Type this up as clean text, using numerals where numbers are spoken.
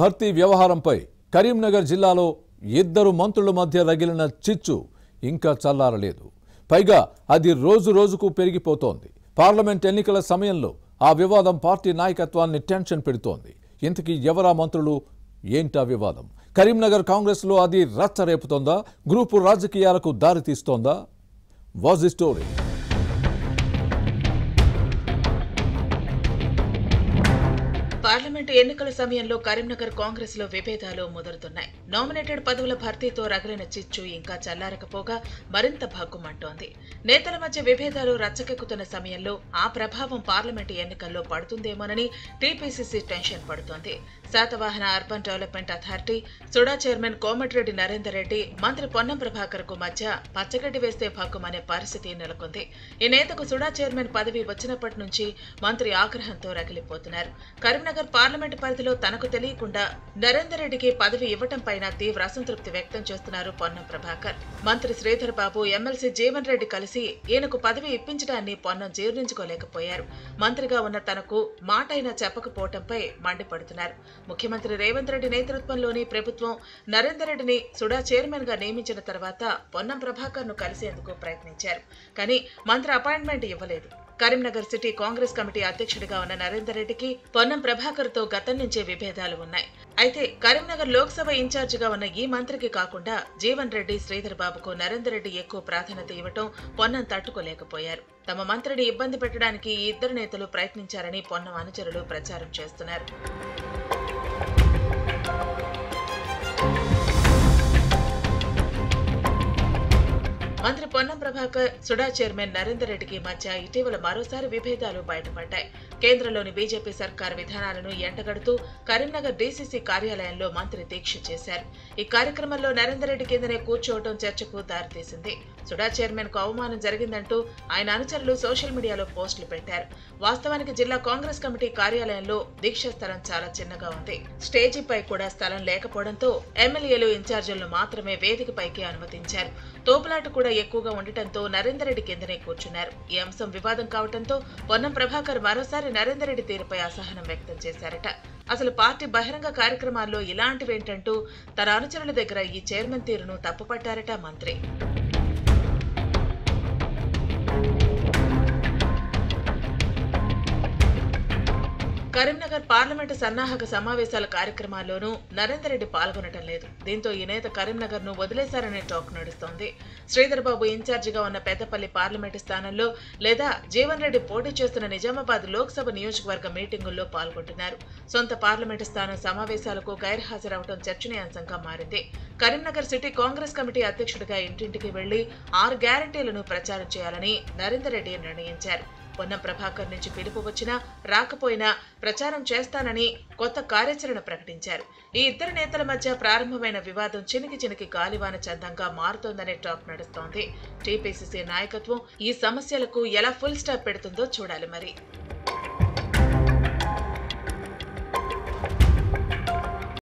భర్తీ వ్యవహారంపై కరీంనగర్ జిల్లాలో ఇద్దరు మంత్రుల మధ్య రగిలిన చిచ్చు ఇంకా చల్లారలేదు. పైగా అది రోజు రోజుకు పెరిగిపోతోంది. పార్లమెంట్ ఎన్నికల సమయంలో ఆ వివాదం పార్టీ నాయకత్వాన్ని టెన్షన్ పెడుతోంది. ఇంతకీ ఎవరా మంత్రులు, ఏంటా వివాదం? కరీంనగర్ కాంగ్రెస్లో అది రచ్చ రేపుతోందా? గ్రూపు రాజకీయాలకు దారితీస్తోందా? What's the story? పార్లమెంటు ఎన్నికల సమయంలో కరీంనగర్ కాంగ్రెస్ లో విభేదాలు ముదురుతున్నాయి. నామినేటెడ్ పదవుల భర్తీతో రగిలిన చిచ్చు ఇంకా చల్లారకపోగా మరింత భగ్గుమంటోంది. నేతల మధ్య విభేదాలు రచ్చకెక్కుతున్న సమయంలో ఆ ప్రభావం పార్లమెంటు ఎన్నికల్లో పడుతుందేమోనని టీపీసీసీ టెన్షన్ పడుతోంది. Satavahana urban development authority SUDA chairman Komatireddy Narender Reddy, మంత్రి పొన్నం ప్రభాకర్ కు మధ్య పచ్చగడ్డి వేస్తే భగ్గుమనే పరిస్థితి నెలకొంది. ఈ నేతకు సుడా చైర్మన్ పదవి వచ్చినప్పటి నుంచి మంత్రి ఆగ్రహంతో రగిలిపోతున్నారు. కరీంనగర్ పార్లమెంటు పరిధిలో తనకు తెలియకుండా నరేందర్ రెడ్డికి పదవి ఇవ్వటం పైన తీవ్ర అసంతృప్తి వ్యక్తం చేస్తున్నారు పొన్నం ప్రభాకర్. మంత్రి శ్రీధర్ బాబు, ఎమ్మెల్సీ జీవన్ రెడ్డి కలిసి ఈయనకు పదవి ఇప్పించడాన్ని పొన్నం జీర్ణించుకోలేకపోయారు. మంత్రిగా ఉన్న తనకు మాట అయినా చెప్పకపోవటంపై మండిపడుతున్నారు. ముఖ్యమంత్రి రేవంత్ రెడ్డి నేతృత్వంలోని ప్రభుత్వం నరేందర్ రెడ్డిని సుడా చైర్మన్ గా నియమించిన తర్వాత పొన్నం ప్రభాకర్ ను కలిసేందుకు ప్రయత్నించారు. కానీ మంత్రి అపాయింట్మెంట్ ఇవ్వలేదు. కరీంనగర్ సిటీ కాంగ్రెస్ కమిటీ అధ్యక్షుడిగా ఉన్న నరేందర్ రెడ్డికి పొన్నం ప్రభాకర్ తో గతం నుంచే విభేదాలు ఉన్నాయి. అయితే కరీంనగర్ లోక్సభ ఇన్ఛార్జిగా ఉన్న ఈ మంత్రికి కాకుండా జీవన్ రెడ్డి, శ్రీధర్ బాబుకు నరేందర్ రెడ్డి ఎక్కువ ప్రాధాన్యత ఇవ్వటం పొన్నం తట్టుకోలేకపోయారు. తమ మంత్రిని ఇబ్బంది పెట్టడానికి ఈ ఇద్దరు నేతలు ప్రయత్నించారని పొన్నం అనుచరులు ప్రచారం చేస్తున్నారు. మంత్రి పొన్నం ప్రభాకర్, సుడా చైర్మన్ నరేందర్ రెడ్డికి మధ్య ఇటీవల మరోసారి విభేదాలు బయటపడ్డాయి. కేంద్రంలోని బీజేపీ సర్కారు విధానాలను ఎంటగడుతూ కరీంనగర్ డీసీసీ కార్యాలయంలో మంత్రి దీక్ష చేశారు. ఈ కార్యక్రమంలో నరేందర్ రెడ్డి కిందనే కూర్చోవడం చర్చకు దారితీసింది. సుడా చైర్మన్ కు అవమానం జరిగిందంటూ ఆయన అనుచరులు సోషల్ మీడియాలో పోస్టులు పెట్టారు. వాస్తవానికి జిల్లా కాంగ్రెస్ కమిటీ కార్యాలయంలో దీక్ష స్థలం చాలా చిన్నగా ఉంది. స్టేజీపై కూడా స్థలం లేకపోవడంతో ఎమ్మెల్యేలు, ఇన్ఛార్జీలను మాత్రమే వేదికపైకి అనుమతించారు. తోపులాట కూడా ఎక్కువగా ఉండటంతో నరేందర్ రెడ్డి కిందనే కూర్చున్నారు. ఈ అంశం వివాదం కావడంతో పొన్నం ప్రభాకర్ మరోసారి నరేందర్ రెడ్డి తీరుపై అసహనం వ్యక్తం చేశారట. అసలు పార్టీ బహిరంగ కార్యక్రమాల్లో ఇలాంటివేంటంటూ తన అనుచరుల దగ్గర ఈ చైర్మన్ తీరును తప్పుపట్టారట మంత్రి. కరీంనగర్ పార్లమెంటు సన్నాహక సమావేశాల కార్యక్రమాల్లోనూ నరేందర్ రెడ్డి పాల్గొనటం లేదు. దీంతో ఈ నేత కరీంనగర్ ను వదిలేశారనే టాక్ నడుస్తోంది. శ్రీధర్ బాబు ఇన్ఛార్జిగా ఉన్న పెద్దపల్లి పార్లమెంటు స్థానంలో లేదా జీవన్ రెడ్డి పోటీ చేస్తున్న నిజామాబాద్ లోక్సభ నియోజకవర్గ మీటింగుల్లో పాల్గొంటున్నారు. సొంత పార్లమెంటు స్థానం సమావేశాలకు గైర్హాజరవడం చర్చనీయాంశంగా మారింది. కరీంనగర్ సిటీ కాంగ్రెస్ కమిటీ అధ్యక్షుడిగా ఇంటింటికి వెళ్లి 6 గ్యారంటీలను ప్రచారం చేయాలని నరేందర్ రెడ్డి నిర్ణయించారు. పొన్నం ప్రభాకర్ నుంచి పిలుపు వచ్చినా రాకపోయినా ప్రచారం చేస్తానని కొత్త కార్యాచరణ ప్రకటించారు. ఈ ఇద్దరు నేతల మధ్య ప్రారంభమైన వివాదం చినికి గాలివాన చందంగా మారుతోందనే టాక్ నడుస్తోంది. టీపీసీసీ నాయకత్వం ఈ సమస్యలకు ఎలా ఫుల్ స్టాప్ పెడుతుందో చూడాలి మరి.